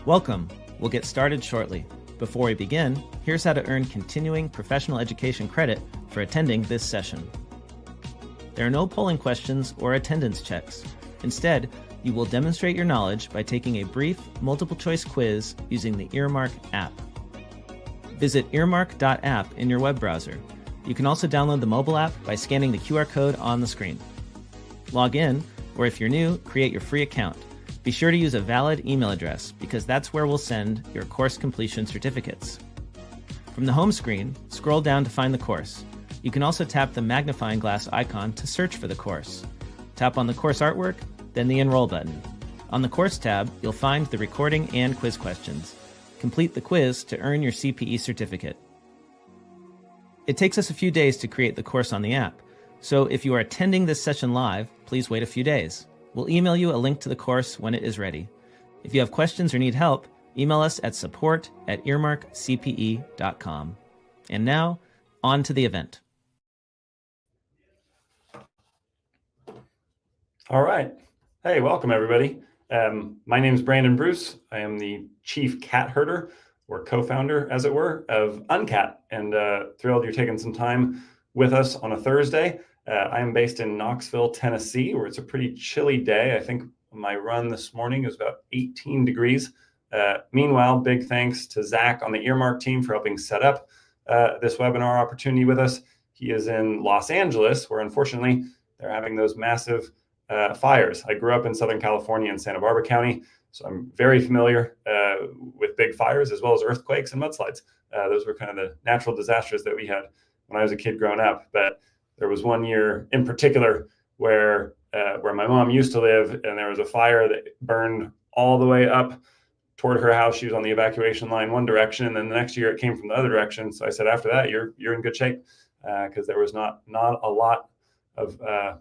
Welcome. We'll get started shortly. Before we begin, here's how to earn continuing professional education credit for attending this session. There are no polling questions or attendance checks. Instead, you will demonstrate your knowledge by taking a brief multiple-choice quiz using the Earmark app. Visit earmark.app in your web browser. You can also download the mobile app by scanning the QR code on the screen. Log in, or if you're new, create your free account. Be sure to use a valid email address because that's where we'll send your course completion certificates. From the home screen, scroll down to find the course. You can also tap the magnifying glass icon to search for the course. Tap on the course artwork, then the Enroll button. On the Course tab, you'll find the recording and quiz questions. Complete the quiz to earn your CPE certificate. It takes us a few days to create the course on the app, so if you are attending this session live, please wait a few days. We'll email you a link to the course when it is ready. If you have questions or need help, email us at support@earmarkcpe.com. And now, on to the event. All right. Hey, welcome everybody. My name is Brandon Bruce. I am the chief cat herder, or co-founder, as it were, of Uncat, and thrilled you're taking some time with us on a Thursday. I am based in Knoxville, Tennessee, where it's a pretty chilly day. I think my run this morning is about 18 degrees. Meanwhile, big thanks to Zach on the Earmark team for helping set up this webinar opportunity with us. He is in Los Angeles, where unfortunately they're having those massive fires. I grew up in Southern California in Santa Barbara County, so I'm very familiar with big fires as well as earthquakes and mudslides. Those were kind of the natural disasters that we had when I was a kid growing up. But there was one year in particular where my mom used to live, and there was a fire that burned all the way up toward her house. She was on the evacuation line one direction, and then the next year it came from the other direction. So I said, after that, you're in good shape, because there was not a lot of a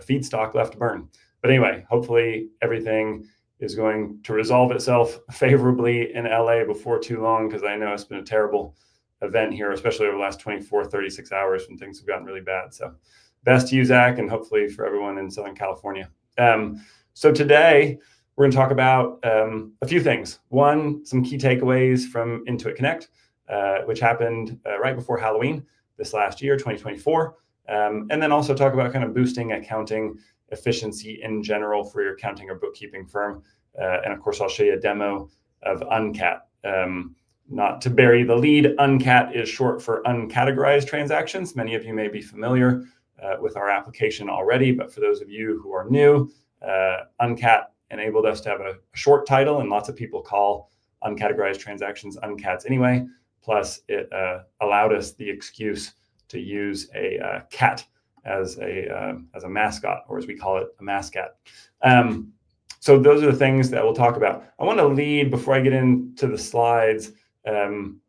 feedstock left to burn. But anyway, hopefully everything is going to resolve itself favorably in LA before too long, because I know it's been a terrible event here, especially over the last 24, 36 hours when things have gotten really bad. So best to you, Zach, and hopefully for everyone in Southern California. So today we're going to talk about a few things. One, some key takeaways from Intuit Connect, which happened right before Halloween this last year, 2024. And then also talk about kind of boosting accounting efficiency in general for your accounting or bookkeeping firm. And of course, I'll show you a demo of Uncat. Not to bury the lead, Uncat is short for uncategorized transactions. Many of you may be familiar with our application already, but for those of you who are new, Uncat enabled us to have a short title, and lots of people call uncategorized transactions Uncats anyway. Plus, it allowed us the excuse to use a cat as a mascot, or as we call it, a mascat. So those are the things that we'll talk about. I want to lead, before I get into the slides,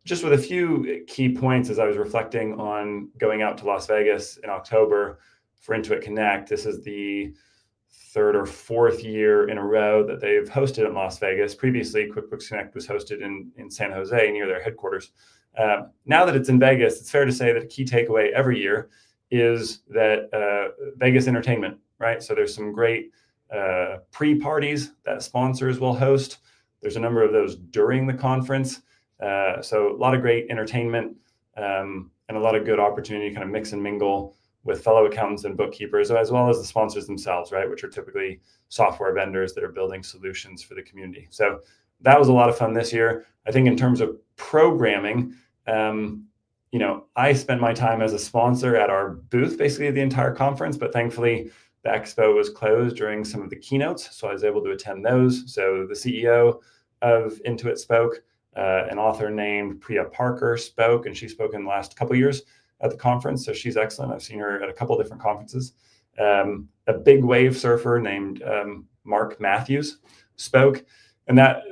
just with a few key points as I was reflecting on going out to Las Vegas in October for Intuit Connect. This is the third or fourth year in a row that they've hosted in Las Vegas. Previously, QuickBooks Connect was hosted in San Jose near their headquarters. Now that it's in Vegas, it's fair to say that a key takeaway every year is that Vegas entertainment, right? So there's some great pre-parties that sponsors will host. There's a number of those during the conference. So a lot of great entertainment and a lot of good opportunity to kind of mix and mingle with fellow accountants and bookkeepers, as well as the sponsors themselves, right? Which are typically software vendors that are building solutions for the community. So that was a lot of fun this year. I think in terms of programming, I spent my time as a sponsor at our booth basically the entire conference, but thankfully the expo was closed during some of the keynotes, so I was able to attend those. So the CEO of Intuit spoke, an author named Priya Parker spoke, and she spoke in the last couple of years at the conference, so she's excellent. I've seen her at a couple of different conferences. A big wave surfer named Mark Matthews spoke, and that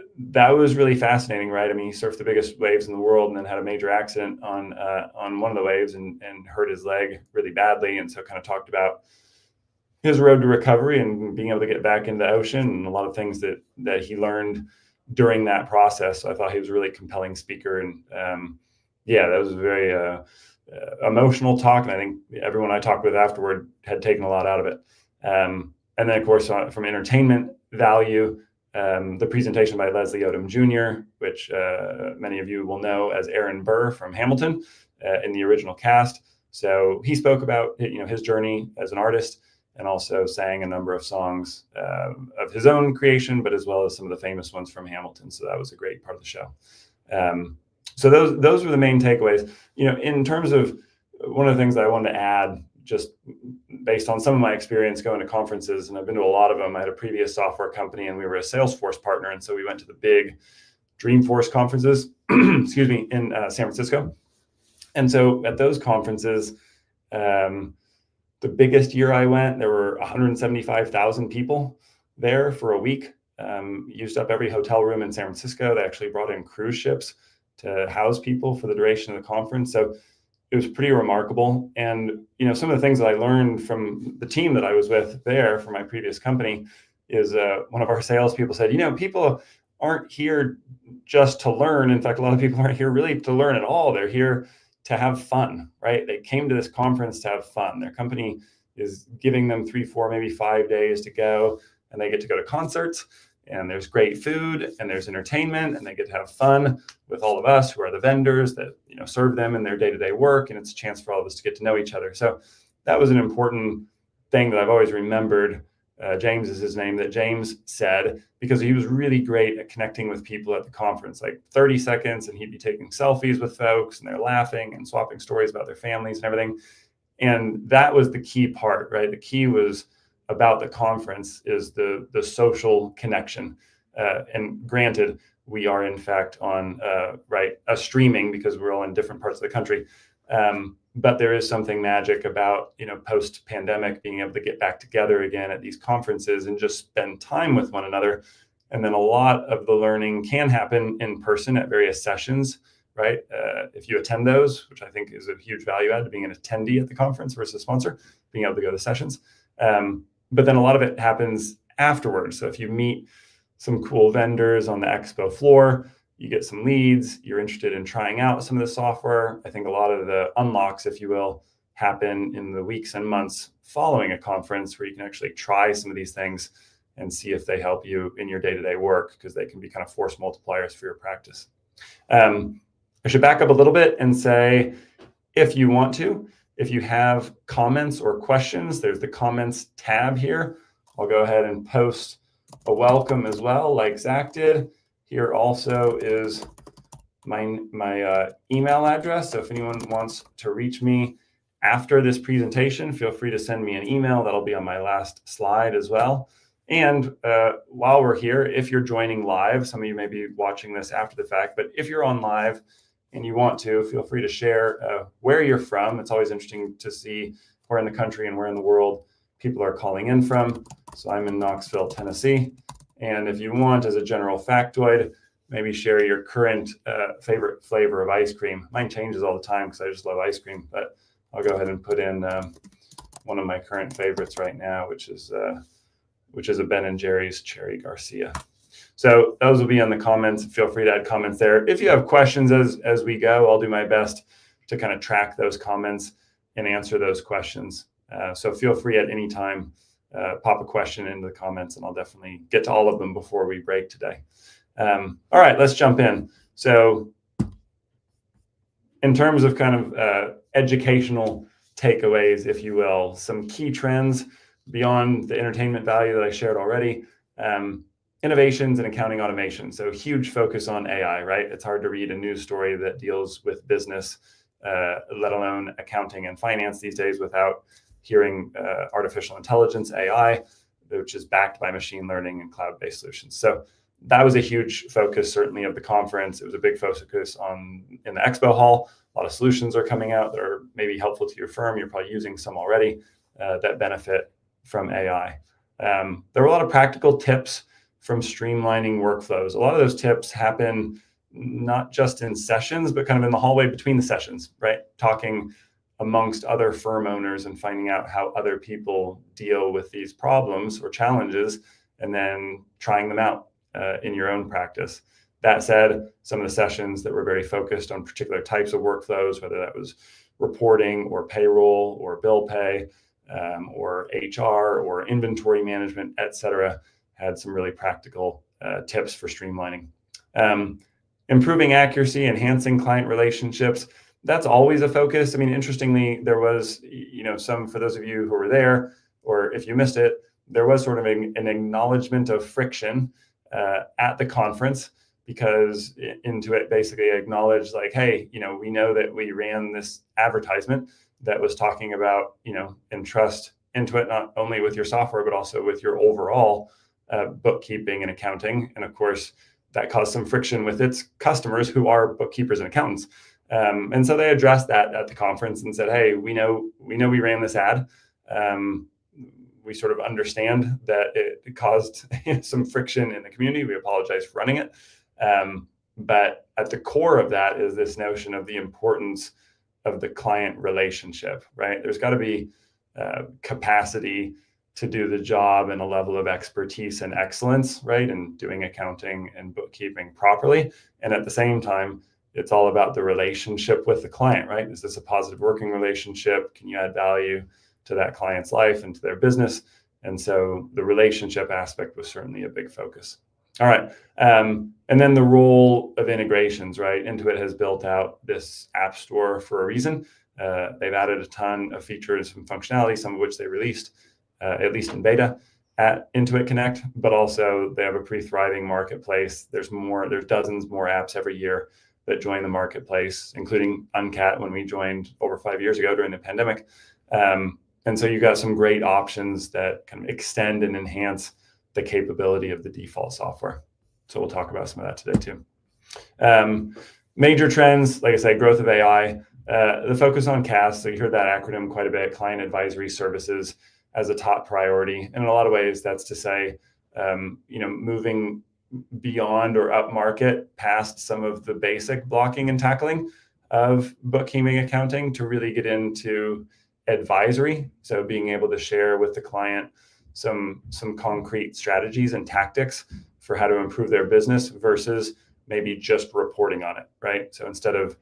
was really fascinating, right? I mean, he surfed the biggest waves in the world and then had a major accident on one of the waves and hurt his leg really badly, and so kind of talked about his road to recovery and being able to get back into the ocean and a lot of things that he learned during that process. So I thought he was a really compelling speaker, and that was a very emotional talk, and I think everyone I talked with afterward had taken a lot out of it. And then, of course, from entertainment value, the presentation by Leslie Odom Jr., which many of you will know as Aaron Burr from Hamilton in the original cast. So he spoke about his journey as an artist, and also sang a number of songs of his own creation, but as well as some of the famous ones from Hamilton. So that was a great part of the show. So those were the main takeaways. In terms of one of the things that I wanted to add, just based on some of my experience going to conferences, and I've been to a lot of them. I had a previous software company, and we were a Salesforce partner, and so we went to the big Dreamforce conferences, excuse me, in San Francisco. And so at those conferences, the biggest year I went, there were 175,000 people there for a week. Used up every hotel room in San Francisco. They actually brought in cruise ships to house people for the duration of the conference. So it was pretty remarkable. And some of the things that I learned from the team that I was with there for my previous company is one of our salespeople said, people aren't here just to learn. In fact, a lot of people aren't here really to learn at all. They're here to have fun, right? They came to this conference to have fun. Their company is giving them 3, 4, maybe 5 days to go, and they get to go to concerts, and there's great food, and there's entertainment, and they get to have fun with all of us who are the vendors that serve them in their day-to-day work, and it's a chance for all of us to get to know each other. So that was an important thing that I've always remembered. James is his name, that James said, because he was really great at connecting with people at the conference, like 30 seconds, and he'd be taking selfies with folks, and they're laughing and swapping stories about their families and everything. And that was the key part, right? The key was about the conference is the social connection. And granted, we are in fact on a streaming because we're all in different parts of the country. But there is something magic about, post-pandemic being able to get back together again at these conferences and just spend time with one another. And then a lot of the learning can happen in person at various sessions, right? If you attend those, which I think is a huge value add to being an attendee at the conference versus a sponsor, being able to go to sessions. But then a lot of it happens afterwards. So if you meet some cool vendors on the expo floor, you get some leads, you're interested in trying out some of the software. I think a lot of the unlocks, if you will, happen in the weeks and months following a conference where you can actually try some of these things and see if they help you in your day-to-day work, because they can be kind of force multipliers for your practice. I should back up a little bit and say, if you want to, if you have comments or questions, there's the comments tab here. I'll go ahead and post a welcome as well, like Zach did. Here also is my email address. So if anyone wants to reach me after this presentation, feel free to send me an email. That'll be on my last slide as well. And while we're here, if you're joining live, some of you may be watching this after the fact, but if you're on live and you want to, feel free to share where you're from. It's always interesting to see where in the country and where in the world people are calling in from. So I'm in Knoxville, Tennessee. And if you want, as a general factoid, maybe share your current favorite flavor of ice cream. Mine changes all the time because I just love ice cream, but I'll go ahead and put in one of my current favorites right now, which is a Ben & Jerry's Cherry Garcia. So those will be in the comments. Feel free to add comments there. If you have questions as we go, I'll do my best to kind of track those comments and answer those questions. So feel free at any time, pop a question into the comments, and I'll definitely get to all of them before we break today. All right, let's jump in. So in terms of kind of educational takeaways, if you will, some key trends beyond the entertainment value that I shared already, innovations in accounting automation. So huge focus on AI, right? It's hard to read a news story that deals with business, let alone accounting and finance these days, without hearing artificial intelligence, AI, which is backed by machine learning and cloud-based solutions. So that was a huge focus, certainly, of the conference. It was a big focus in the expo hall. A lot of solutions are coming out that are maybe helpful to your firm. You're probably using some already that benefit from AI. There were a lot of practical tips from streamlining workflows. A lot of those tips happen not just in sessions, but kind of in the hallway between the sessions, right? Talking amongst other firm owners and finding out how other people deal with these problems or challenges, and then trying them out in your own practice. That said, some of the sessions that were very focused on particular types of workflows, whether that was reporting or payroll or bill pay or HR or inventory management, et cetera, had some really practical tips for streamlining. Improving accuracy, enhancing client relationships. That's always a focus. I mean, interestingly, there was, for those of you who were there, or if you missed it, there was sort of an acknowledgement of friction at the conference, because Intuit basically acknowledged, like, hey, we know that we ran this advertisement that was talking about, entrust Intuit not only with your software, but also with your overall bookkeeping and accounting. And of course, that caused some friction with its customers, who are bookkeepers and accountants. And so they addressed that at the conference and said, hey, we know we ran this ad. We sort of understand that it caused some friction in the community. We apologize for running it. But at the core of that is this notion of the importance of the client relationship, right? There's got to be capacity to do the job and a level of expertise and excellence, right? And doing accounting and bookkeeping properly. And at the same time, it's all about the relationship with the client, right? Is this a positive working relationship? Can you add value to that client's life and to their business? And so the relationship aspect was certainly a big focus. All right. And then the role of integrations, right? Intuit has built out this app store for a reason. They've added a ton of features and functionality, some of which they released, at least in beta, at Intuit Connect, but also they have a pretty thriving marketplace. There's dozens more apps every year that join the marketplace, including Uncat when we joined over 5 years ago during the pandemic. And so you got some great options that kind of extend and enhance the capability of the default software. So we'll talk about some of that today too. Major trends, like I said, growth of AI, the focus on CAS. So you heard that acronym quite a bit, client advisory services, as a top priority. And in a lot of ways, that's to say, moving beyond or up market past some of the basic blocking and tackling of bookkeeping accounting to really get into advisory. So being able to share with the client some concrete strategies and tactics for how to improve their business versus maybe just reporting on it, right? So instead of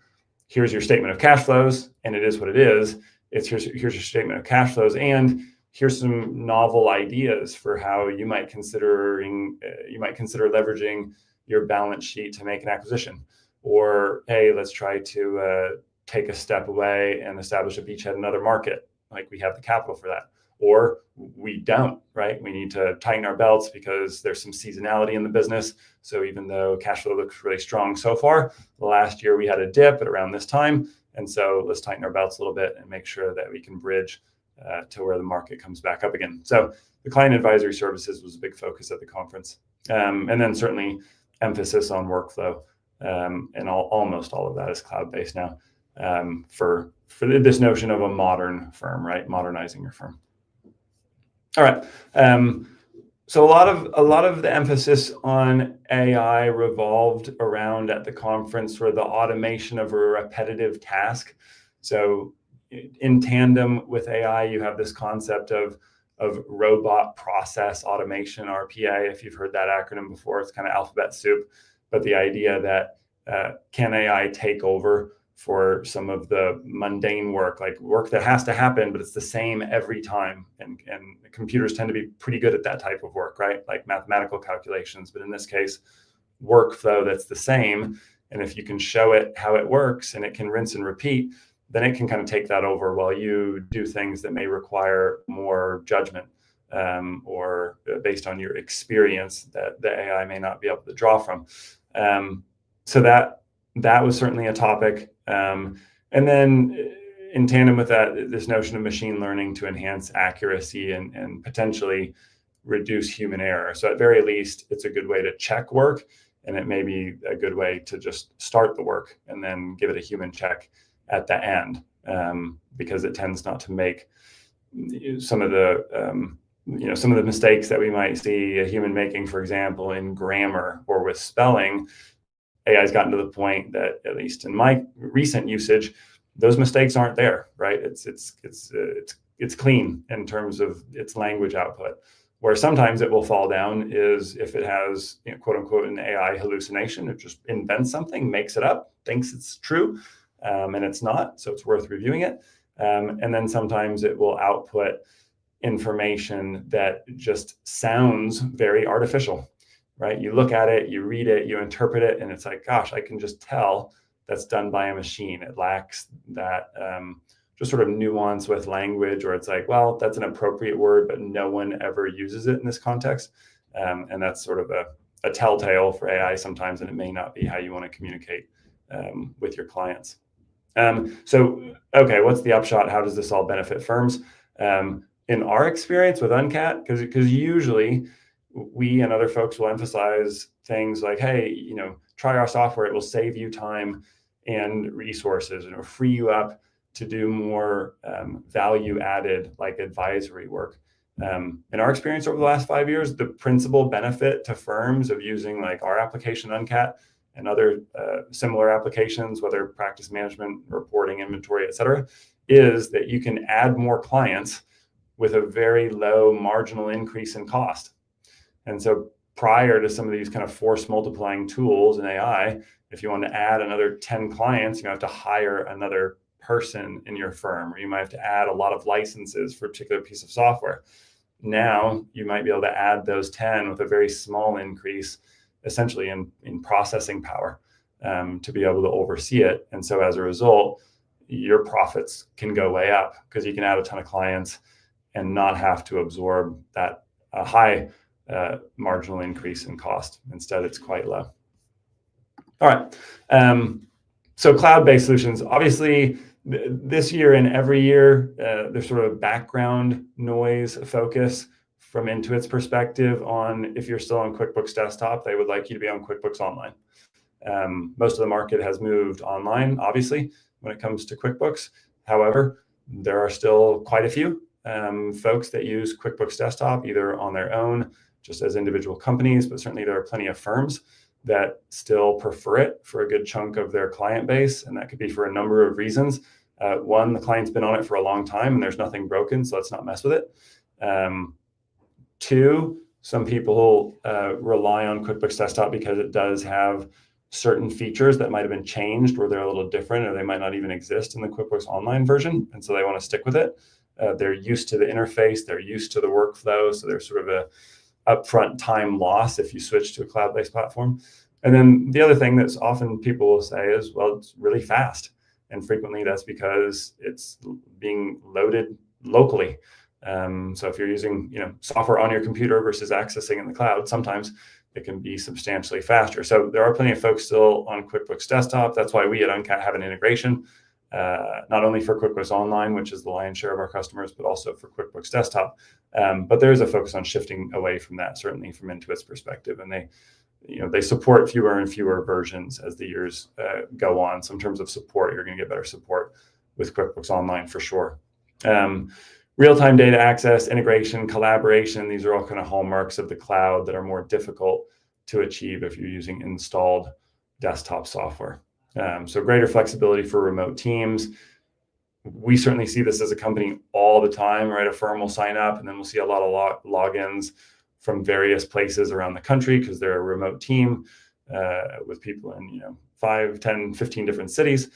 here's your statement of cash flows and it is what it is, it's here's your statement of cash flows and here's some novel ideas for how you might consider leveraging your balance sheet to make an acquisition. Or, hey, let's try to take a step away and establish a beachhead in another market. Like we have the capital for that. Or we don't, right? We need to tighten our belts because there's some seasonality in the business. So even though cash flow looks really strong so far, last year we had a dip at around this time. And so let's tighten our belts a little bit and make sure that we can bridge to where the market comes back up again. So the client advisory services was a big focus at the conference. And then certainly emphasis on workflow. And almost all of that is cloud-based now for this notion of a modern firm, right? Modernizing your firm. All right. So a lot of the emphasis on AI revolved around at the conference for the automation of a repetitive task. So in tandem with AI, you have this concept of robot process automation, RPA. If you've heard that acronym before, it's kind of alphabet soup. But the idea that can AI take over for some of the mundane work, like work that has to happen, but it's the same every time. And computers tend to be pretty good at that type of work, right? Like mathematical calculations, but in this case, workflow that's the same. And if you can show it how it works and it can rinse and repeat, then it can kind of take that over while you do things that may require more judgment or based on your experience that the AI may not be able to draw from. So that was certainly a topic. And then in tandem with that, this notion of machine learning to enhance accuracy and potentially reduce human error. So at very least, it's a good way to check work, and it may be a good way to just start the work and then give it a human check at the end, because it tends not to make some of the mistakes that we might see a human making, for example, in grammar or with spelling. AI has gotten to the point that, at least in my recent usage, those mistakes aren't there, right? It's clean in terms of its language output. Where sometimes it will fall down is if it has, quote unquote, an AI hallucination. It just invents something, makes it up, thinks it's true, and it's not. So it's worth reviewing it. And then sometimes it will output information that just sounds very artificial, right? You look at it, you read it, you interpret it, and it's like, gosh, I can just tell that's done by a machine. It lacks that just sort of nuance with language, or it's like, well, that's an appropriate word, but no one ever uses it in this context. And that's sort of a telltale for AI sometimes, and it may not be how you want to communicate with your clients. Okay, what's the upshot? How does this all benefit firms? In our experience with Uncat, because usually we and other folks will emphasize things like, hey, try our software. It will save you time and resources, and it'll free you up to do more value added, like advisory work. In our experience over the last 5 years, the principal benefit to firms of using like our application Uncat and other similar applications, whether practice management, reporting, inventory, et cetera, is that you can add more clients with a very low marginal increase in cost. And so prior to some of these kind of force multiplying tools in AI, if you want to add another 10 clients, you have to hire another person in your firm, or you might have to add a lot of licenses for a particular piece of software. Now you might be able to add those 10 with a very small increase, essentially in processing power, to be able to oversee it. And so as a result, your profits can go way up because you can add a ton of clients and not have to absorb that high marginal increase in cost. Instead, it's quite low. All right. So cloud-based solutions, obviously, this year and every year, there's sort of background noise focus from Intuit's perspective on if you're still on QuickBooks Desktop, they would like you to be on QuickBooks Online. Most of the market has moved online, obviously, when it comes to QuickBooks. However, there are still quite a few folks that use QuickBooks Desktop either on their own, just as individual companies, but certainly there are plenty of firms that still prefer it for a good chunk of their client base. And that could be for a number of reasons. One, the client's been on it for a long time and there's nothing broken, so let's not mess with it. Two, some people rely on QuickBooks Desktop because it does have certain features that might have been changed, or they're a little different, or they might not even exist in the QuickBooks Online version. And so they want to stick with it. They're used to the interface, they're used to the workflow. So there's sort of a upfront time loss if you switch to a cloud-based platform. And then the other thing that's often people will say is, well, it's really fast. And frequently that's because it's being loaded locally. So if you're using software on your computer versus accessing in the cloud, sometimes it can be substantially faster. So there are plenty of folks still on QuickBooks Desktop. That's why we at Uncat have an integration, not only for QuickBooks Online, which is the lion's share of our customers, but also for QuickBooks Desktop. But there is a focus on shifting away from that, certainly from Intuit's perspective. And they support fewer and fewer versions as the years go on. So in terms of support, you're going to get better support with QuickBooks Online for sure. Real-time data access, integration, collaboration, these are all kind of hallmarks of the cloud that are more difficult to achieve if you're using installed desktop software. So greater flexibility for remote teams. We certainly see this as a company all the time, right? A firm will sign up and then we'll see a lot of logins from various places around the country because they're a remote team with people in 5, 10, 15 different cities.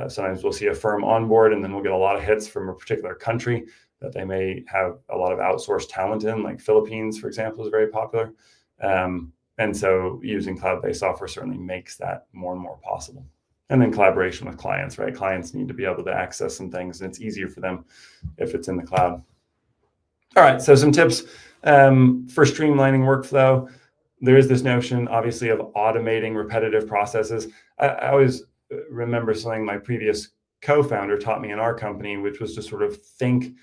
Sometimes we'll see a firm on board and then we'll get a lot of hits from a particular country that they may have a lot of outsourced talent in, like Philippines, for example, is very popular. And so using cloud-based software certainly makes that more and more possible. And then collaboration with clients, right? Clients need to be able to access some things, and it's easier for them if it's in the cloud. All right, so some tips for streamlining workflow. There is this notion, obviously, of automating repetitive processes. I always remember something my previous co-founder taught me in our company, which was to sort of think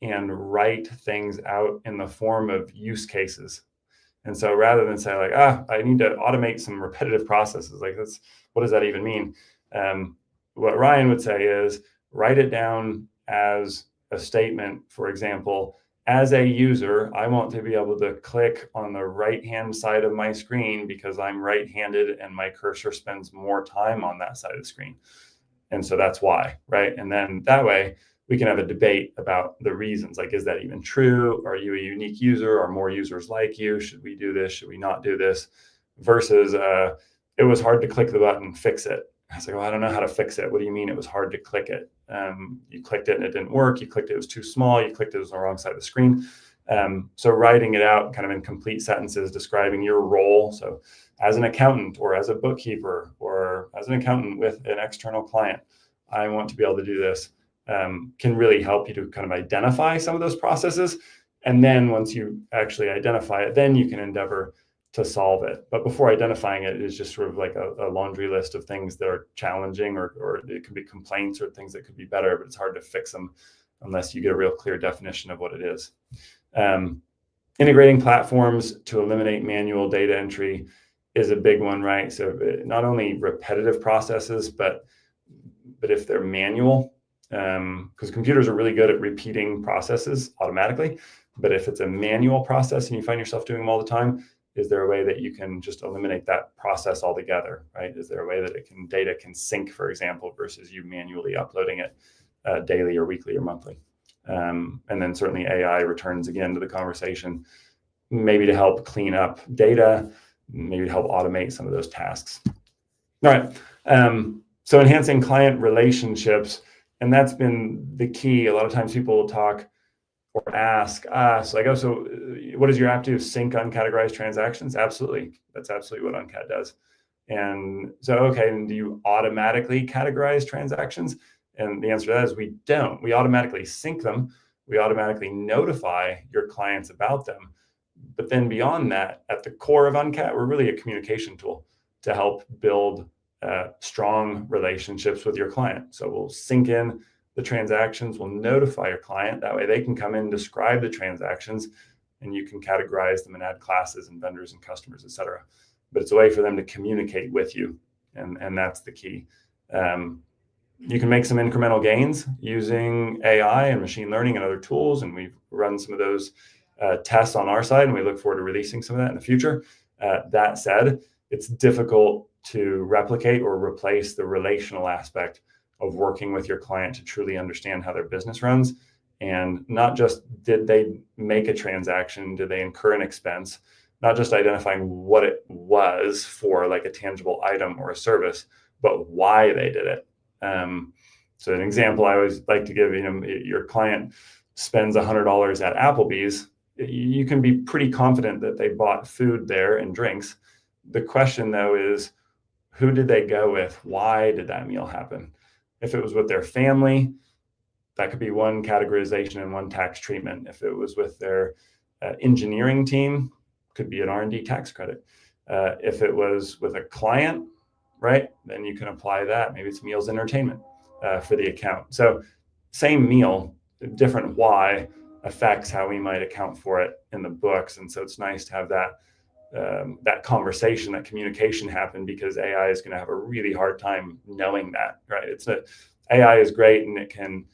and write things out in the form of use cases. And so rather than say like, I need to automate some repetitive processes, like what does that even mean? What Ryan would say is write it down as a statement. For example, as a user, I want to be able to click on the right-hand side of my screen because I'm right-handed and my cursor spends more time on that side of the screen. And so that's why, right? And then that way we can have a debate about the reasons, like, is that even true? Are you a unique user? Are more users like you? Should we do this? Should we not do this? Versus it was hard to click the button, fix it. I was like, well, I don't know how to fix it. What do you mean it was hard to click it? You clicked it and it didn't work. You clicked it was too small. You clicked it was on the wrong side of the screen. So writing it out kind of in complete sentences, describing your role. So as an accountant or as a bookkeeper or as an accountant with an external client, I want to be able to do this, can really help you to kind of identify some of those processes. And then once you actually identify it, then you can endeavor to solve it. But before identifying it is just sort of like a laundry list of things that are challenging, or it could be complaints or things that could be better, but it's hard to fix them unless you get a real clear definition of what it is. Integrating platforms to eliminate manual data entry is a big one, right? So not only repetitive processes, but if they're manual, because computers are really good at repeating processes automatically. But if it's a manual process and you find yourself doing them all the time, is there a way that you can just eliminate that process altogether, right? Is there a way that data can sync, for example, versus you manually uploading it daily or weekly or monthly? And then certainly AI returns again to the conversation, maybe to help clean up data, maybe to help automate some of those tasks. All right. So enhancing client relationships, and that's been the key. A lot of times people will talk or ask us, like, oh, so what does your app do? Sync uncategorized transactions? Absolutely. That's absolutely what Uncat does. And so, okay, and do you automatically categorize transactions? And the answer to that is we don't. We automatically sync them. We automatically notify your clients about them. But then beyond that, at the core of Uncat, we're really a communication tool to help build strong relationships with your client. So we'll sync in the transactions, we'll notify your client. That way they can come in and describe the transactions, and you can categorize them and add classes and vendors and customers, et cetera. But it's a way for them to communicate with you. And that's the key. You can make some incremental gains using AI and machine learning and other tools. And we've run some of those tests on our side, and we look forward to releasing some of that in the future. That said, it's difficult to replicate or replace the relational aspect of working with your client to truly understand how their business runs. And not just did they make a transaction, did they incur an expense, not just identifying what it was for like a tangible item or a service, but why they did it. So an example I always like to give, your client spends $100 at Applebee's, you can be pretty confident that they bought food there and drinks. The question though is, who did they go with? Why did that meal happen? If it was with their family, that could be one categorization and one tax treatment. If it was with their engineering team, could be an R&D tax credit. If it was with a client, right, then you can apply that. Maybe it's meals entertainment for the account. So same meal, different why affects how we might account for it in the books. And so it's nice to have that conversation, that communication happen, because AI is going to have a really hard time knowing that, right? AI is great and it can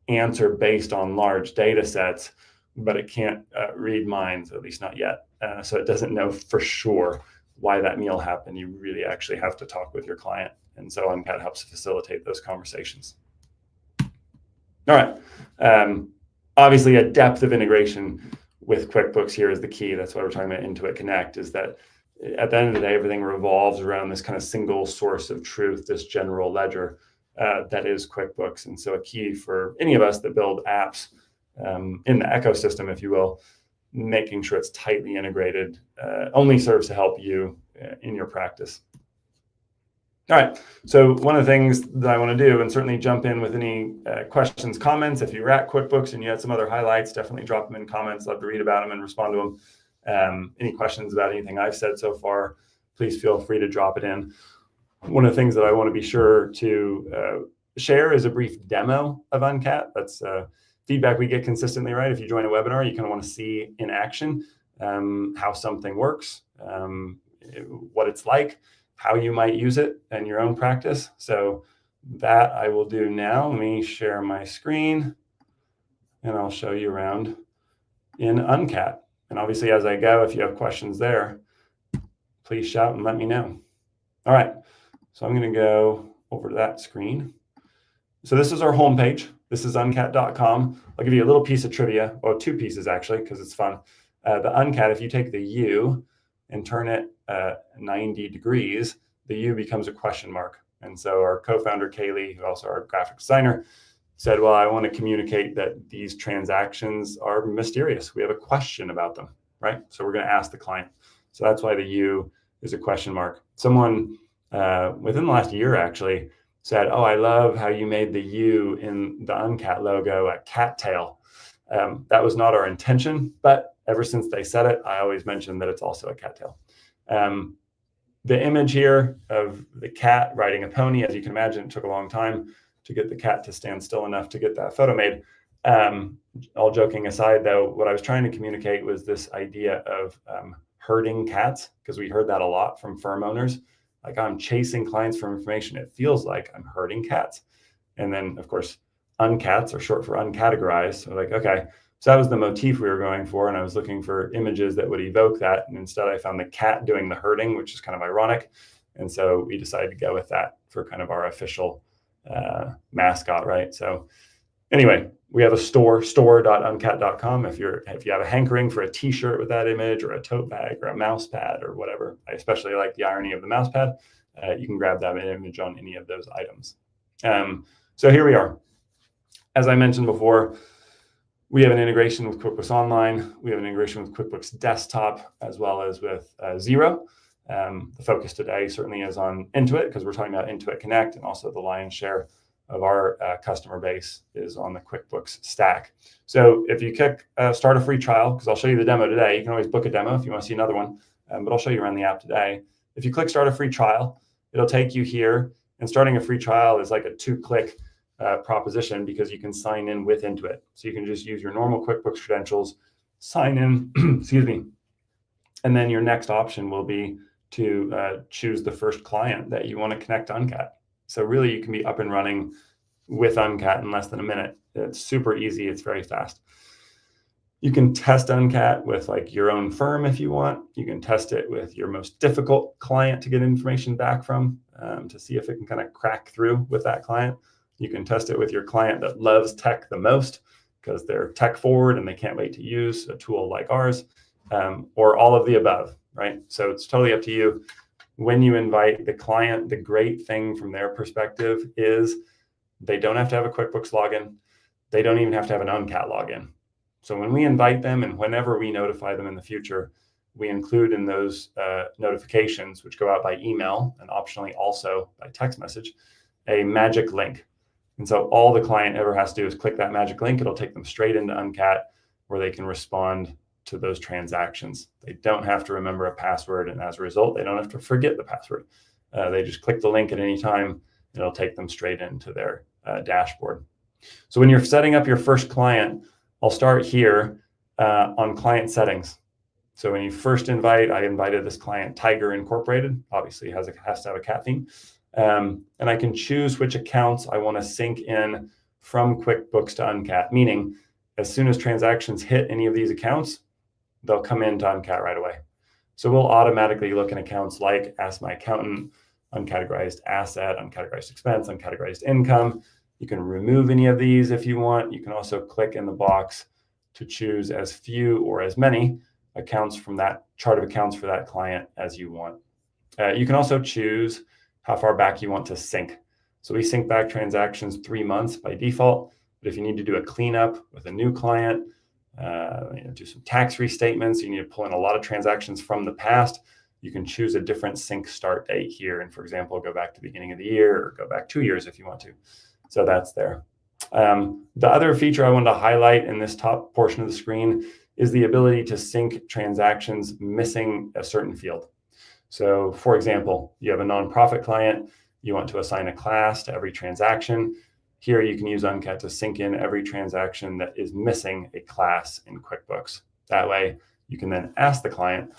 answer based on large data sets, but it can't read minds, at least not yet. So it doesn't know for sure why that meal happened. You really actually have to talk with your client. And so Uncat helps facilitate those conversations. All right. Obviously, a depth of integration with QuickBooks here is the key. That's why we're talking about Intuit Connect, is that at the end of the day, everything revolves around this kind of single source of truth, this general ledger that is QuickBooks. And so a key for any of us that build apps in the ecosystem, if you will, making sure it's tightly integrated only serves to help you in your practice. All right, so one of the things that I want to do, and certainly jump in with any questions, comments. If you're at QuickBooks and you had some other highlights, definitely drop them in comments. Love to read about them and respond to them. Any questions about anything I've said so far, please feel free to drop it in. One of the things that I want to be sure to share is a brief demo of Uncat. That's feedback we get consistently, right? If you join a webinar, you kind of want to see in action how something works, what it's like, how you might use it in your own practice. So that I will do now. Let me share my screen and I'll show you around in Uncat. And obviously as I go, if you have questions there, please shout and let me know. All right, so I'm gonna go over to that screen. So this is our homepage. This is uncat.com. I'll give you a little piece of trivia, or two pieces actually, because it's fun. The Uncat, if you take the U and turn it 90 degrees, the U becomes a question mark. And so our co-founder, Kaylee, who also our graphic designer, said, well, I want to communicate that these transactions are mysterious. We have a question about them, right? So we're going to ask the client. So that's why the U is a question mark. Someone within the last year actually said, oh, I love how you made the U in the Uncat logo a cattail. That was not our intention, but ever since they said it, I always mention that it's also a cattail. The image here of the cat riding a pony, as you can imagine, it took a long time to get the cat to stand still enough to get that photo made. All joking aside, though, what I was trying to communicate was this idea of herding cats, because we heard that a lot from firm owners. Like, I'm chasing clients for information. It feels like I'm herding cats. And then, of course, uncats are short for uncategorized. So like, okay, so that was the motif we were going for. And I was looking for images that would evoke that. And instead I found the cat doing the herding, which is kind of ironic. And so we decided to go with that for kind of our official mascot, right? So anyway, we have a store.uncat.com. If you have a hankering for a t-shirt with that image, or a tote bag, or a mouse pad, or whatever, I especially like the irony of the mouse pad, you can grab that image on any of those items. So here we are. As I mentioned before, we have an integration with QuickBooks Online. We have an integration with QuickBooks Desktop, as well as with Xero. The focus today certainly is on Intuit, because we're talking about Intuit Connect, and also the lion's share of our customer base is on the QuickBooks stack. So if you click start a free trial, because I'll show you the demo today. You can always book a demo if you want to see another one, but I'll show you around the app today. If you click start a free trial, it'll take you here. And starting a free trial is like a 2-click proposition, because you can sign in with Intuit. So you can just use your normal QuickBooks credentials, sign in, excuse me, and then your next option will be to choose the first client that you want to connect to Uncat. So really, you can be up and running with Uncat in less than a minute. It's super easy. It's very fast. You can test Uncat with like your own firm if you want. You can test it with your most difficult client to get information back from, to see if it can kind of crack through with that client. You can test it with your client that loves tech the most, because they're tech forward and they can't wait to use a tool like ours, or all of the above, right? So it's totally up to you. When you invite the client, the great thing from their perspective is they don't have to have a QuickBooks login. They don't even have to have an Uncat login. So when we invite them, and whenever we notify them in the future, we include in those notifications, which go out by email and optionally also by text message, a magic link. And so all the client ever has to do is click that magic link. It'll take them straight into Uncat, where they can respond to those transactions. They don't have to remember a password, and as a result, they don't have to forget the password. They just click the link at any time, and it'll take them straight into their dashboard. So when you're setting up your first client, I'll start here on client settings. So when you first invite, I invited this client, Tiger Incorporated. Obviously, has to have a cat theme. And I can choose which accounts I want to sync in from QuickBooks to Uncat, meaning as soon as transactions hit any of these accounts, they'll come into Uncat right away. So we'll automatically look in accounts like Ask My Accountant, Uncategorized Asset, Uncategorized Expense, Uncategorized Income. You can remove any of these if you want. You can also click in the box to choose as few or as many accounts from that chart of accounts for that client as you want. You can also choose how far back you want to sync. So we sync back transactions 3 months by default, but if you need to do a cleanup with a new client, do some tax restatements, you need to pull in a lot of transactions from the past, you can choose a different sync start date here. And for example, go back to the beginning of the year, or go back 2 years if you want to. So that's there. The other feature I wanted to highlight in this top portion of the screen is the ability to sync transactions missing a certain field. So for example, you have a nonprofit client, you want to assign a class to every transaction. Here you can use Uncat to sync in every transaction that is missing a class in QuickBooks. That way you can then ask the client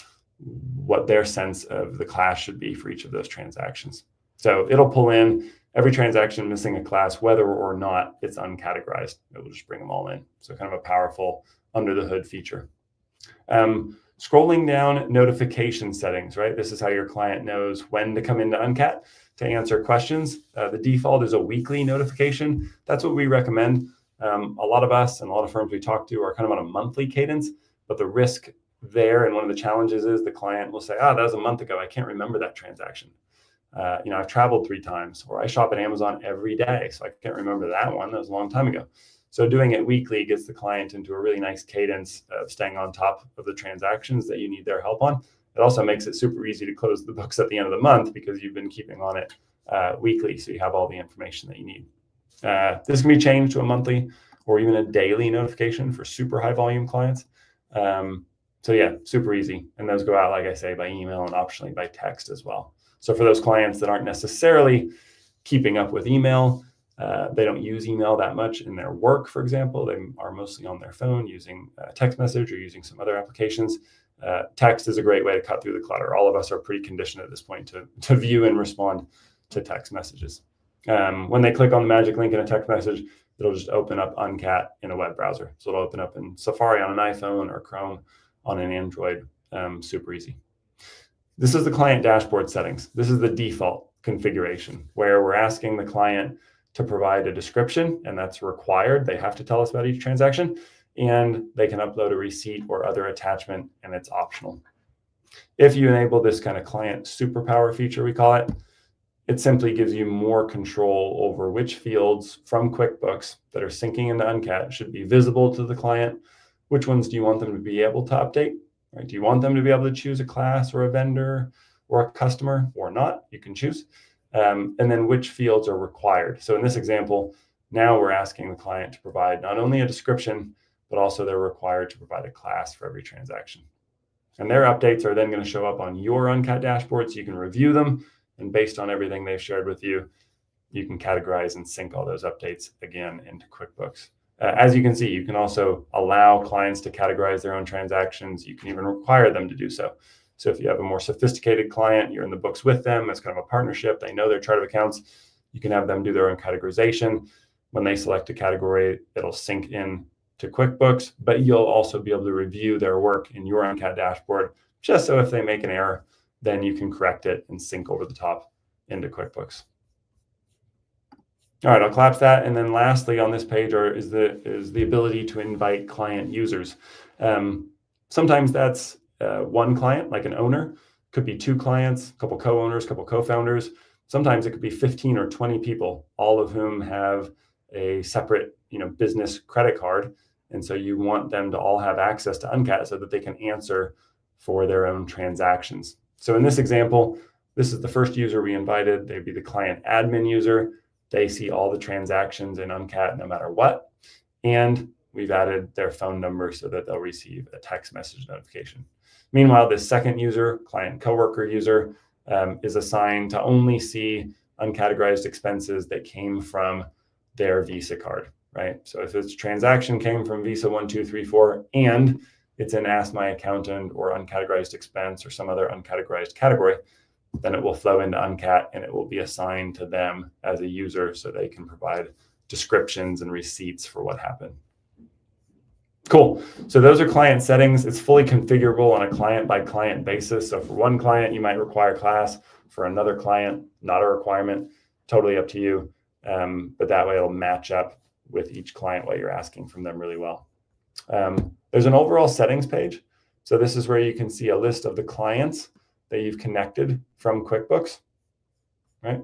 what their sense of the class should be for each of those transactions. So it'll pull in every transaction missing a class, whether or not it's uncategorized. It will just bring them all in. So kind of a powerful under the hood feature. Scrolling down notification settings, right? This is how your client knows when to come into Uncat to answer questions. The default is a weekly notification. That's what we recommend. A lot of us and a lot of firms we talk to are kind of on a monthly cadence, but the risk there, and one of the challenges is the client will say, that was a month ago. I can't remember that transaction. I've traveled 3 times, or I shop at Amazon every day, so I can't remember that one. That was a long time ago. So doing it weekly gets the client into a really nice cadence of staying on top of the transactions that you need their help on. It also makes it super easy to close the books at the end of the month because you've been keeping on it weekly, so you have all the information that you need. This can be changed to a monthly or even a daily notification for super high volume clients. So yeah, super easy. And those go out, like I say, by email and optionally by text as well. So for those clients that aren't necessarily keeping up with email, they don't use email that much in their work, for example, they are mostly on their phone using text message or using some other applications. Text is a great way to cut through the clutter. All of us are pretty conditioned at this point to view and respond to text messages. When they click on the magic link in a text message, it'll just open up Uncat in a web browser. So it'll open up in Safari on an iPhone or Chrome on an Android, super easy. This is the client dashboard settings. This is the default configuration where we're asking the client to provide a description, and that's required. They have to tell us about each transaction, and they can upload a receipt or other attachment, and it's optional. If you enable this kind of client superpower feature, we call it, it simply gives you more control over which fields from QuickBooks that are syncing into Uncat should be visible to the client. Which ones do you want them to be able to update? Right? Do you want them to be able to choose a class or a vendor or a customer or not? You can choose. And then which fields are required. So in this example, now we're asking the client to provide not only a description, but also they're required to provide a class for every transaction. And their updates are then going to show up on your Uncat dashboard so you can review them. And based on everything they've shared with you, you can categorize and sync all those updates again into QuickBooks. As you can see, you can also allow clients to categorize their own transactions. You can even require them to do so. So if you have a more sophisticated client, you're in the books with them, it's kind of a partnership, they know their chart of accounts, you can have them do their own categorization. When they select a category, it'll sync in to QuickBooks, but you'll also be able to review their work in your Uncat dashboard, just so if they make an error, then you can correct it and sync over the top into QuickBooks. All right, I'll collapse that. And then lastly on this page is the ability to invite client users. Sometimes that's one client, like an owner, could be 2 clients, a couple co-owners, a couple co-founders. Sometimes it could be 15 or 20 people, all of whom have a separate, business credit card. And so you want them to all have access to Uncat so that they can answer for their own transactions. So in this example, this is the first user we invited. They'd be the client admin user. They see all the transactions in Uncat no matter what. And we've added their phone number so that they'll receive a text message notification. Meanwhile, this second user, client coworker user, is assigned to only see uncategorized expenses that came from their Visa card, right? So if this transaction came from Visa 1234 and it's an Ask My Accountant or uncategorized expense or some other uncategorized category, then it will flow into Uncat and it will be assigned to them as a user so they can provide descriptions and receipts for what happened. Cool. So those are client settings. It's fully configurable on a client by client basis. So for one client, you might require class. For another client, not a requirement. Totally up to you. But that way it'll match up with each client what you're asking from them really well. There's an overall settings page. So this is where you can see a list of the clients that you've connected from QuickBooks, right?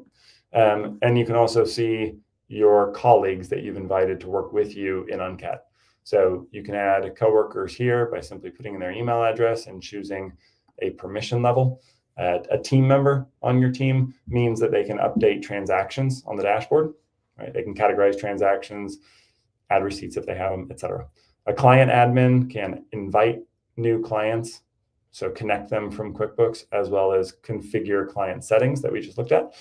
And you can also see your colleagues that you've invited to work with you in Uncat. So you can add coworkers here by simply putting in their email address and choosing a permission level. A team member on your team means that they can update transactions on the dashboard, right? They can categorize transactions, add receipts if they have them, etc. A client admin can invite new clients, so connect them from QuickBooks, as well as configure client settings that we just looked at.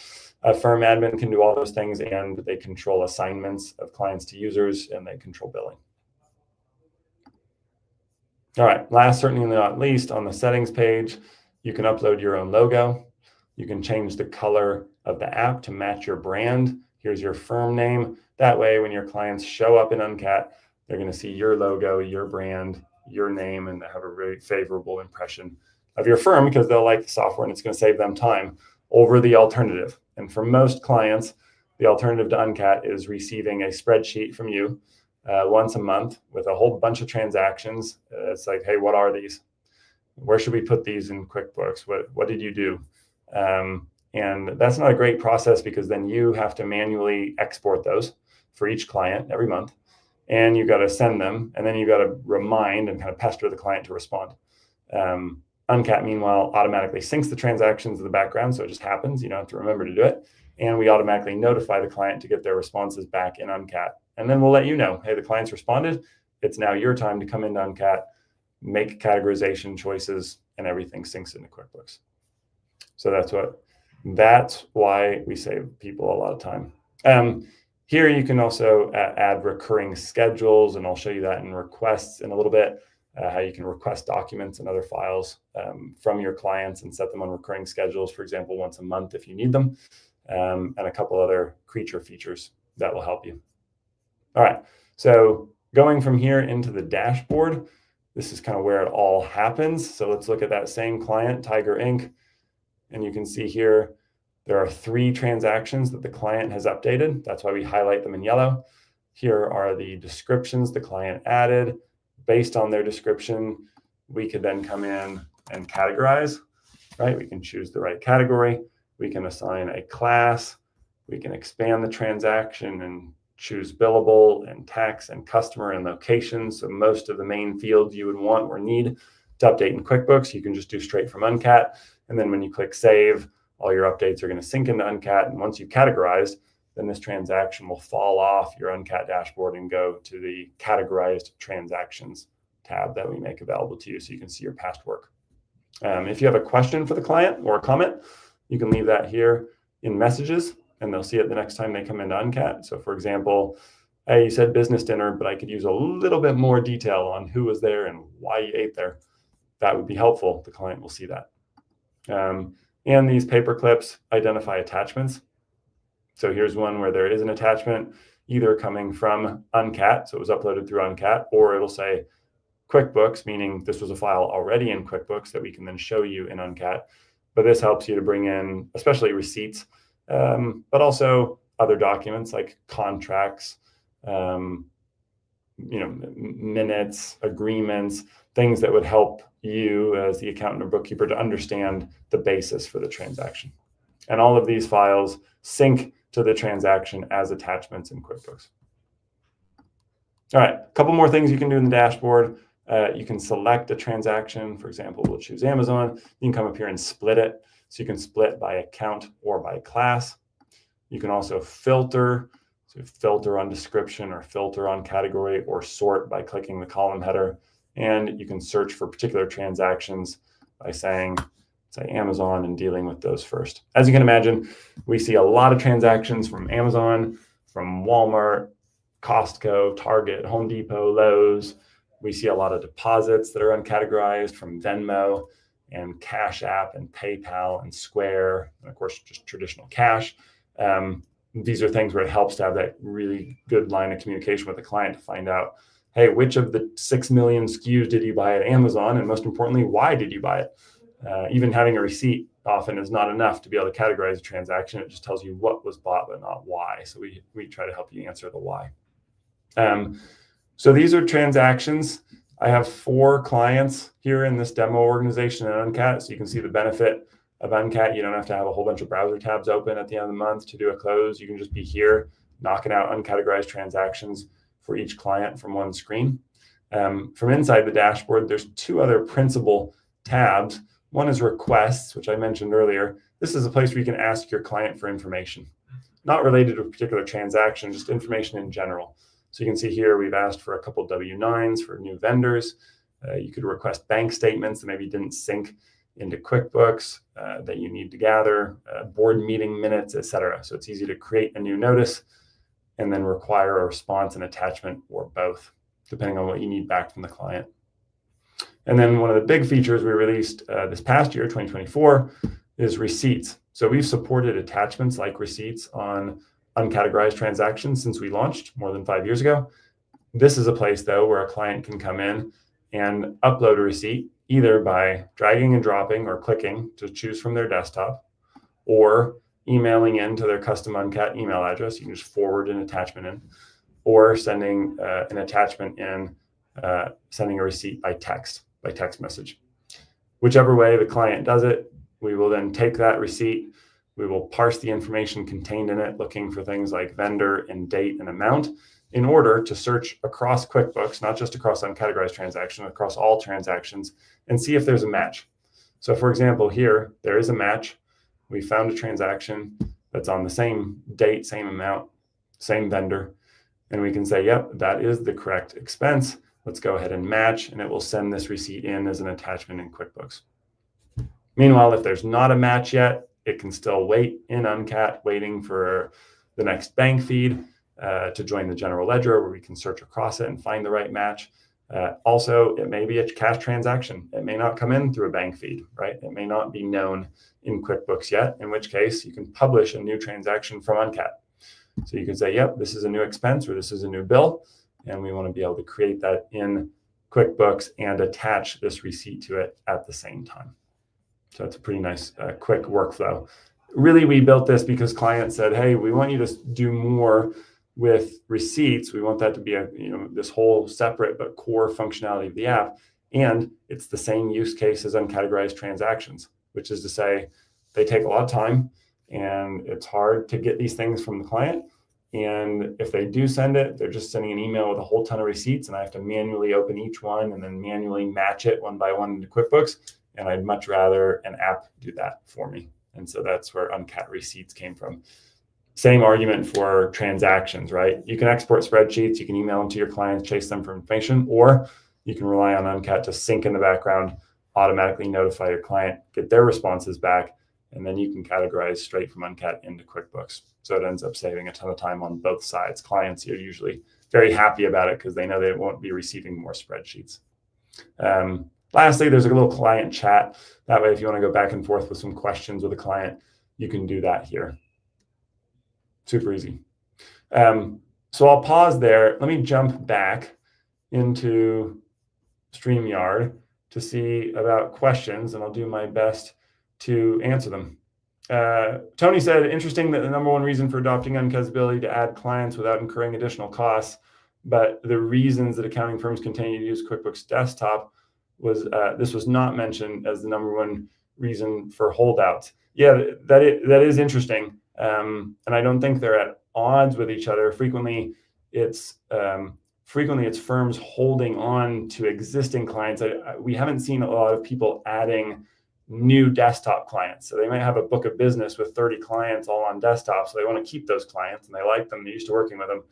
A firm admin can do all those things, and they control assignments of clients to users, and they control billing. All right, last, certainly not least, on the settings page, you can upload your own logo. You can change the color of the app to match your brand. Here's your firm name. That way, when your clients show up in Uncat, they're going to see your logo, your brand, your name, and they have a really favorable impression of your firm because they'll like the software and it's going to save them time over the alternative. And for most clients, the alternative to Uncat is receiving a spreadsheet from you once a month with a whole bunch of transactions. It's like, hey, what are these? Where should we put these in QuickBooks? What did you do? And that's not a great process because then you have to manually export those for each client every month. And you got to send them, and then you got to remind and kind of pester the client to respond. Uncat, meanwhile, automatically syncs the transactions in the background, so it just happens. You don't have to remember to do it. And we automatically notify the client to get their responses back in Uncat. And then we'll let you know, hey, the client's responded. It's now your time to come into Uncat, make categorization choices, and everything syncs into QuickBooks. So that's why we save people a lot of time. Here you can also add recurring schedules, and I'll show you that in requests in a little bit, how you can request documents and other files from your clients and set them on recurring schedules, for example, once a month if you need them, and a couple other creature features that will help you. All right, so going from here into the dashboard, this is kind of where it all happens. So let's look at that same client, Tiger Inc. And you can see here, there are 3 transactions that the client has updated. That's why we highlight them in yellow. Here are the descriptions the client added. Based on their description, we could then come in and categorize, right? We can choose the right category. We can assign a class. We can expand the transaction and choose billable and tax and customer and location. So most of the main fields you would want or need to update in QuickBooks, you can just do straight from Uncat. And then when you click save, all your updates are going to sync into Uncat. And once you've categorized, then this transaction will fall off your Uncat dashboard and go to the categorized transactions tab that we make available to you so you can see your past work. If you have a question for the client or a comment, you can leave that here in messages and they'll see it the next time they come into Uncat. So for example, hey, you said business dinner, but I could use a little bit more detail on who was there and why you ate there. That would be helpful. The client will see that. And these paper clips identify attachments. So here's one where there is an attachment either coming from Uncat, so it was uploaded through Uncat, or it'll say QuickBooks, meaning this was a file already in QuickBooks that we can then show you in Uncat. But this helps you to bring in, especially receipts, but also other documents like contracts, minutes, agreements, things that would help you as the accountant or bookkeeper to understand the basis for the transaction. And all of these files sync to the transaction as attachments in QuickBooks. All right, a couple more things you can do in the dashboard. You can select a transaction. For example, we'll choose Amazon. You can come up here and split it. So you can split by account or by class. You can also filter. So filter on description or filter on category or sort by clicking the column header. And you can search for particular transactions by saying, say, Amazon and dealing with those first. As you can imagine, we see a lot of transactions from Amazon, from Walmart, Costco, Target, Home Depot, Lowe's. We see a lot of deposits that are uncategorized from Venmo and Cash App and PayPal and Square, and of course, just traditional cash. These are things where it helps to have that really good line of communication with the client to find out, hey, which of the 6 million SKUs did you buy at Amazon? And most importantly, why did you buy it? Even having a receipt often is not enough to be able to categorize a transaction. It just tells you what was bought, but not why. So we try to help you answer the why. So these are transactions. I have 4 clients here in this demo organization in Uncat. So you can see the benefit of Uncat. You don't have to have a whole bunch of browser tabs open at the end of the month to do a close. You can just be here knocking out uncategorized transactions for each client from one screen. From inside the dashboard, there's 2 other principal tabs. One is requests, which I mentioned earlier. This is a place where you can ask your client for information, not related to a particular transaction, just information in general. So you can see here, we've asked for a couple W-9s for new vendors. You could request bank statements that maybe didn't sync into QuickBooks that you need to gather, board meeting minutes, etc. So it's easy to create a new notice and then require a response and attachment or both, depending on what you need back from the client. And then one of the big features we released this past year, 2024, is receipts. So we've supported attachments like receipts on uncategorized transactions since we launched more than 5 years ago. This is a place, though, where a client can come in and upload a receipt either by dragging and dropping or clicking to choose from their desktop, or emailing into their custom Uncat email address. You can just forward an attachment in, or sending an attachment in, sending a receipt by text message. Whichever way the client does it, we will then take that receipt, We will parse the information contained in it, looking for things like vendor and date and amount, in order to search across QuickBooks, not just across uncategorized transactions, across all transactions, and see if there's a match. So for example, here, there is a match. We found a transaction that's on the same date, same amount, same vendor, and we can say, yep, that is the correct expense. Let's go ahead and match, and it will send this receipt in as an attachment in QuickBooks. Meanwhile, if there's not a match yet, it can still wait in Uncat, waiting for the next bank feed to join the general ledger, where we can search across it and find the right match. Also, it may be a cash transaction. It may not come in through a bank feed, right? It may not be known in QuickBooks yet, in which case you can publish a new transaction from Uncat. So you can say, yep, this is a new expense or this is a new bill, and we want to be able to create that in QuickBooks and attach this receipt to it at the same time. So it's a pretty nice, quick workflow. Really, we built this because clients said, hey, we want you to do more with receipts. We want that to be this whole separate but core functionality of the app. And it's the same use case as uncategorized transactions, which is to say they take a lot of time and it's hard to get these things from the client. And if they do send it, they're just sending an email with a whole ton of receipts, and I have to manually open each one and then manually match it one by one into QuickBooks. And I'd much rather an app do that for me. And so that's where Uncat Receipts came from. Same argument for transactions, right? You can export spreadsheets, you can email them to your clients, chase them for information, or you can rely on Uncat to sync in the background, automatically notify your client, get their responses back, and then you can categorize straight from Uncat into QuickBooks. So it ends up saving a ton of time on both sides. Clients are usually very happy about it because they know they won't be receiving more spreadsheets. Lastly, there's a little client chat. That way, if you want to go back and forth with some questions with a client, you can do that here. Super easy. So I'll pause there. Let me jump back into StreamYard to see about questions, and I'll do my best to answer them. Tony said, interesting that the number one reason for adopting Uncat's ability to add clients without incurring additional costs, but the reasons that accounting firms continue to use QuickBooks Desktop was this was not mentioned as the number one reason for holdouts. Yeah, that is interesting. And I don't think they're at odds with each other. Frequently it's firms holding on to existing clients. We haven't seen a lot of people adding new desktop clients. So they might have a book of business with 30 clients all on desktop. So they want to keep those clients and they like them. They're used to working with them.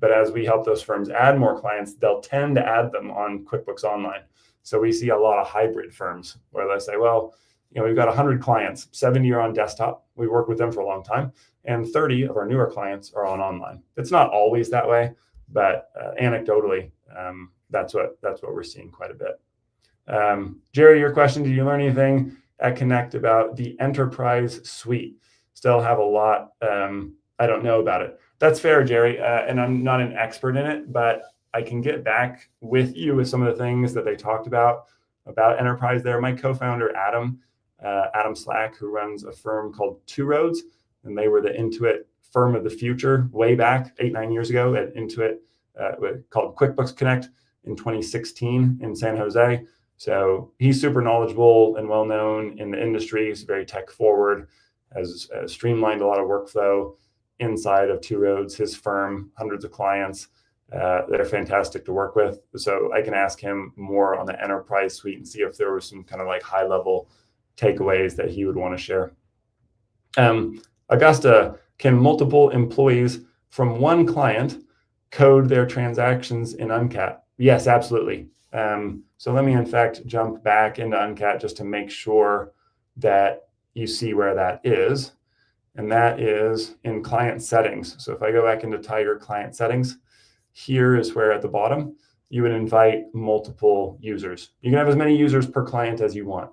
But as we help those firms add more clients, they'll tend to add them on QuickBooks Online. So we see a lot of hybrid firms where they say, well, we've got 100 clients, 70 are on desktop. We work with them for a long time, and 30 of our newer clients are on online. It's not always that way, but anecdotally, that's what we're seeing quite a bit. Jerry, your question: did you learn anything at Connect about the Enterprise Suite? Still have a lot I don't know about it. That's fair, Jerry, and I'm not an expert in it, but I can get back with you with some of the things that they talked about Enterprise there. My co-founder, Adam Slack, who runs a firm called Two Roads, and they were the Intuit firm of the future way back 8-9 years ago at Intuit, called QuickBooks Connect in 2016 in San Jose. So he's super knowledgeable and well-known in the industry. He's very tech forward, has streamlined a lot of workflow inside of Two Roads, his firm, hundreds of clients. That are fantastic to work with. So I can ask him more on the Enterprise Suite and see if there were some kind of like high level takeaways that he would want to share. Augusta, can multiple employees from one client code their transactions in Uncat? Yes, absolutely. So let me in fact jump back into Uncat just to make sure that you see where that is. And that is in client settings. So if I go back into Tiger client settings, here is where at the bottom, you would invite multiple users. You can have as many users per client as you want.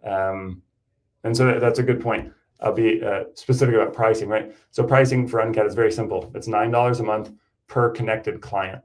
And so that's a good point. I'll be specific about pricing, right? So pricing for Uncat is very simple. It's $9 a month per connected client.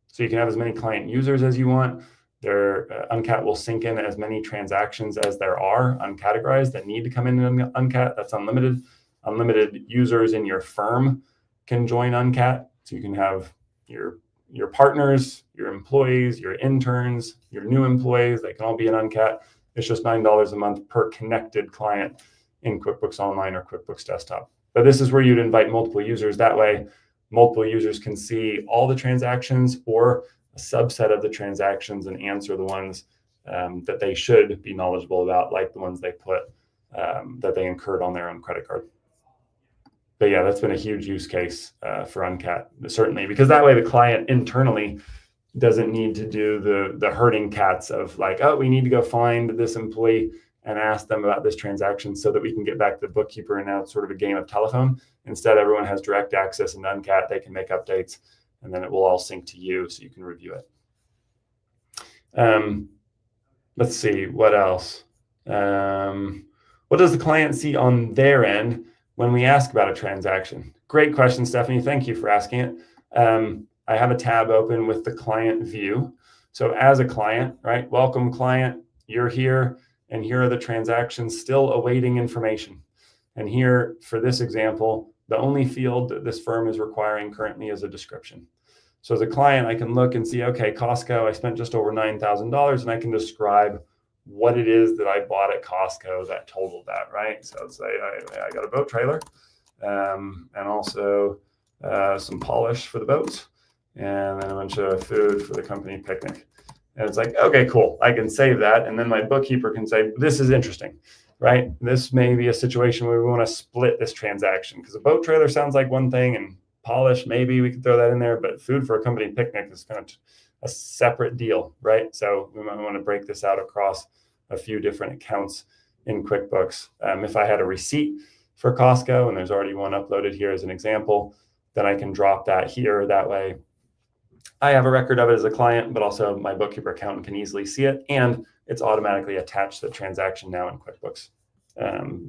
So you can have as many client users as you want. Uncat will sync in as many transactions as there are uncategorized that need to come in Uncat. That's unlimited. Unlimited users in your firm can join Uncat. So you can have your partners, your employees, your interns, your new employees, they can all be in Uncat. It's just $9 a month per connected client. in QuickBooks Online or QuickBooks Desktop. But this is where you'd invite multiple users. That way, multiple users can see all the transactions or a subset of the transactions and answer the ones that they should be knowledgeable about, like the ones they put that they incurred on their own credit card. But yeah, that's been a huge use case for Uncat, certainly, because that way the client internally doesn't need to do the herding cats of like, oh, we need to go find this employee and ask them about this transaction so that we can get back to the bookkeeper. And now it's sort of a game of telephone. Instead, everyone has direct access into Uncat. They can make updates, and then it will all sync to you so you can review it. Let's see, what else? What does the client see on their end when we ask about a transaction? Great question, Stephanie. Thank you for asking it. I have a tab open with the client view. So as a client, right? Welcome client, you're here, and here are the transactions still awaiting information. And here, for this example, the only field that this firm is requiring currently is a description. So as a client, I can look and see, okay, Costco, I spent just over $9,000, and I can describe what it is that I bought at Costco that totaled that, right? So let's say I got a boat trailer and also some polish for the boats, and then a bunch of food for the company picnic. And it's like, okay, cool. I can save that. And then my bookkeeper can say, this is interesting, right? This may be a situation where we want to split this transaction because a boat trailer sounds like one thing and polish, maybe we could throw that in there, but food for a company picnic is kind of a separate deal, right? So we might want to break this out across a few different accounts in QuickBooks. If I had a receipt for Costco and there's already one uploaded here as an example, then I can drop that here. That way I have a record of it as a client, but also my bookkeeper accountant can easily see it, and it's automatically attached to the transaction now in QuickBooks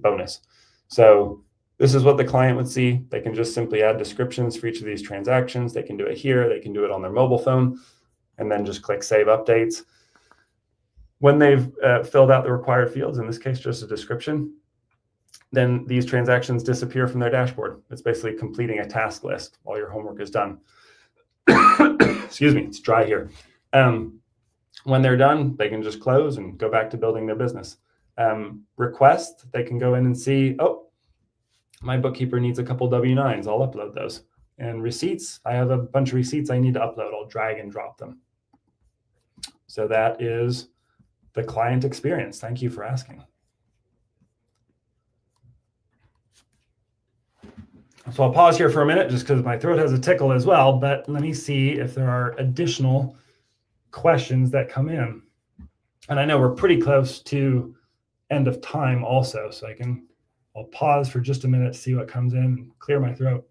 bonus. So this is what the client would see. They can just simply add descriptions for each of these transactions. They can do it here. They can do it on their mobile phone, and then just click Save Updates. When they've filled out the required fields, in this case, just a description, then these transactions disappear from their dashboard. It's basically completing a task list while your homework is done. Excuse me, it's dry here. When they're done, they can just close and go back to building their business. Request, they can go in and see, oh, my bookkeeper needs a couple W-9s. I'll upload those. And receipts, I have a bunch of receipts I need to upload. I'll drag and drop them. So that is the client experience. Thank you for asking. So I'll pause here for a minute just because my throat has a tickle as well, but let me see if there are additional questions that come in. And I know we're pretty close to end of time also, so I'll pause for just a minute to see what comes in and clear my throat.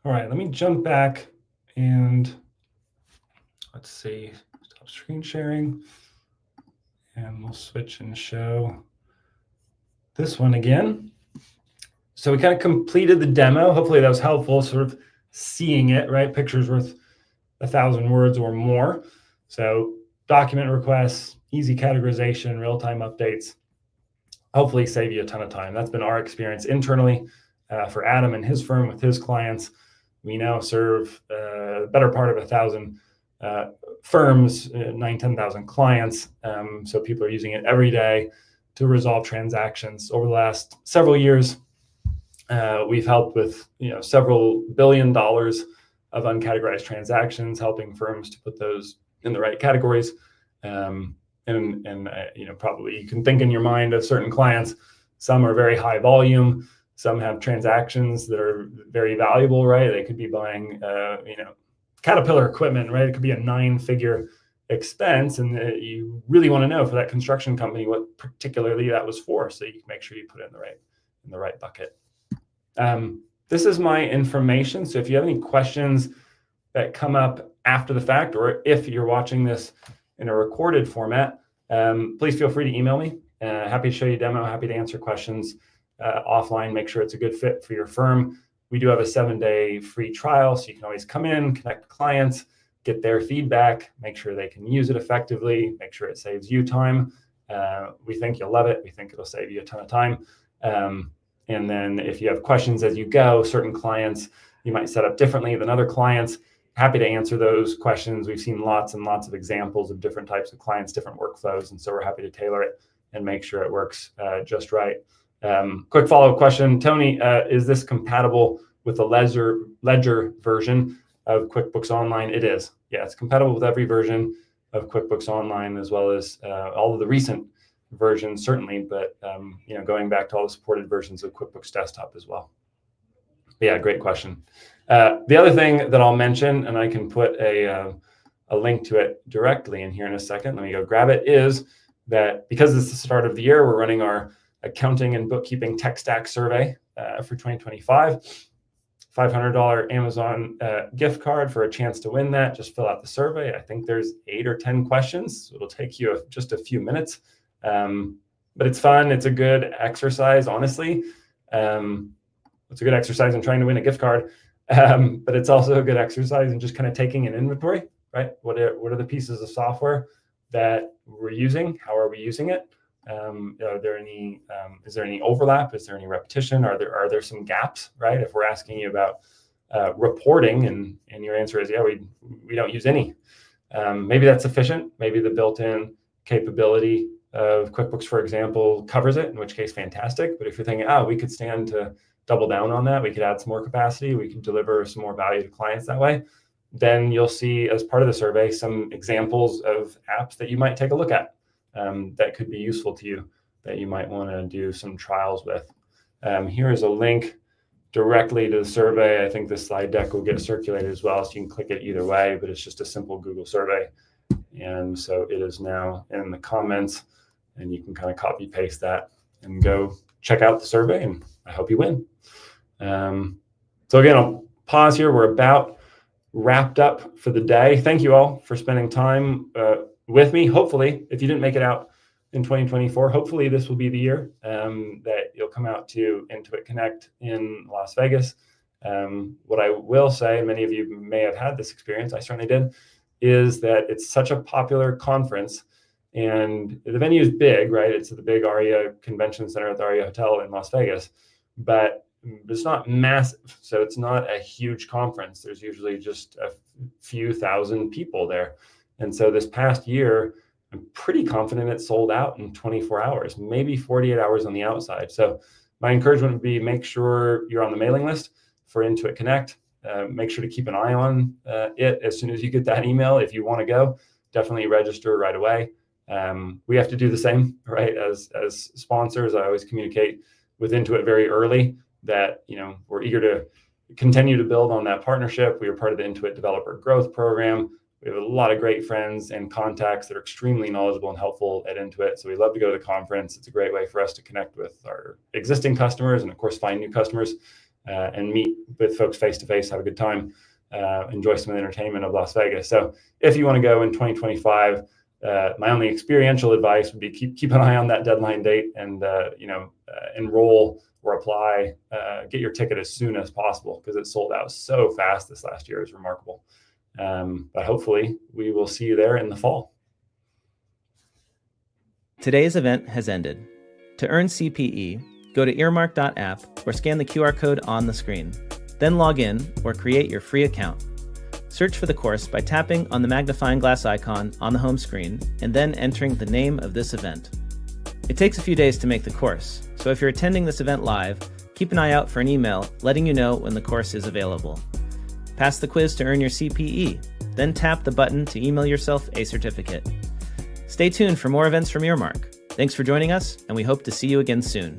All right, let me jump back and let's see, stop screen sharing, and we'll switch and show this one again. So we kind of completed the demo. Hopefully that was helpful, sort of seeing it, right? Picture's worth 1,000 words or more. So document requests, easy categorization, real-time updates, hopefully save you a ton of time. That's been our experience internally for Adam and his firm with his clients. We now serve the better part of 1,000 firms, 10,000 clients. So people are using it every day to resolve transactions. Over the last several years, we've helped with several $1 billion of uncategorized transactions, helping firms to put those in the right categories. And probably you can think in your mind of certain clients. Some are very high volume. Some have transactions that are very valuable, right? They could be buying, Caterpillar equipment, right? It could be a 9-figure expense, and you really want to know for that construction company what particularly that was for, so you can make sure you put it in the right bucket. This is my information. So if you have any questions that come up after the fact, or if you're watching this in a recorded format, please feel free to email me. Happy to show you a demo, happy to answer questions offline, make sure it's a good fit for your firm. We do have a 7-day free trial, so you can always come in, connect with clients, get their feedback, make sure they can use it effectively, make sure it saves you time. We think you'll love it. We think it'll save you a ton of time. And then if you have questions as you go, certain clients you might set up differently than other clients. Happy to answer those questions. We've seen lots and lots of examples of different types of clients, different workflows. And so we're happy to tailor it and make sure it works just right. Quick follow-up question. Tony, is this compatible with the Ledger version of QuickBooks Online? It is. Yeah, it's compatible with every version of QuickBooks Online, as well as all of the recent versions, certainly, but going back to all the supported versions of QuickBooks Desktop as well. But yeah, great question. The other thing that I'll mention, and I can put a link to it directly in here in a second, let me go grab it, is that because it's the start of the year, we're running our accounting and bookkeeping tech stack survey for 2025. $500 Amazon gift card for a chance to win that. Just fill out the survey. I think there's 8 or 10 questions. It'll take you just a few minutes, but it's fun. It's a good exercise, honestly. It's a good exercise in trying to win a gift card, but it's also a good exercise in just kind of taking an inventory, right? What are the pieces of software that we're using? How are we using it? Are there any? Is there any overlap? Is there any repetition? Are there some gaps? Right? If we're asking you about reporting, and your answer is, yeah, we don't use any. Maybe that's sufficient. Maybe the built-in capability of QuickBooks, for example, covers it. In which case, fantastic. But if you're thinking, we could stand to double down on that, we could add some more capacity, we can deliver some more value to clients that way, then you'll see as part of the survey some examples of apps that you might take a look at. That could be useful to you, that you might want to do some trials with. Here is a link directly to the survey. I think this slide deck will get circulated as well, so you can click it either way, but it's just a simple Google survey. And so it is now in the comments, and you can kind of copy paste that and go check out the survey, and I hope you win. So again, I'll pause here. We're about wrapped up for the day. Thank you all for spending time with me. Hopefully, if you didn't make it out in 2024, hopefully this will be the year that you'll come out to Intuit Connect in Las Vegas. What I will say, and many of you may have had this experience, I certainly did, is that it's such a popular conference, and the venue is big, right? It's at the big ARIA Convention Center at the ARIA Hotel in Las Vegas, but it's not massive. So it's not a huge conference. There's usually just a few thousand people there. And so this past year, I'm pretty confident it sold out in 24 hours, maybe 48 hours on the outside. So my encouragement would be make sure you're on the mailing list for Intuit Connect. Make sure to keep an eye on it as soon as you get that email. If you want to go, definitely register right away. We have to do the same, right? As sponsors, I always communicate with Intuit very early that we're eager to continue to build on that partnership. We are part of the Intuit Developer Growth Program. We have a lot of great friends and contacts that are extremely knowledgeable and helpful at Intuit. So we love to go to the conference. It's a great way for us to connect with our existing customers and, of course, find new customers and meet with folks face-to-face, have a good time, enjoy some of the entertainment of Las Vegas. So if you want to go in 2025, my only experiential advice would be keep an eye on that deadline date and, enroll or apply, get your ticket as soon as possible, because it sold out so fast this last year. It was remarkable. But hopefully we will see you there in the fall. Today's event has ended. To earn CPE, go to earmark.app or scan the QR code on the screen. Then log in or create your free account. Search for the course by tapping on the magnifying glass icon on the home screen and then entering the name of this event. It takes a few days to make the course, so if you're attending this event live, keep an eye out for an email letting you know when the course is available. Pass the quiz to earn your CPE, then tap the button to email yourself a certificate. Stay tuned for more events from Earmark. Thanks for joining us, and we hope to see you again soon.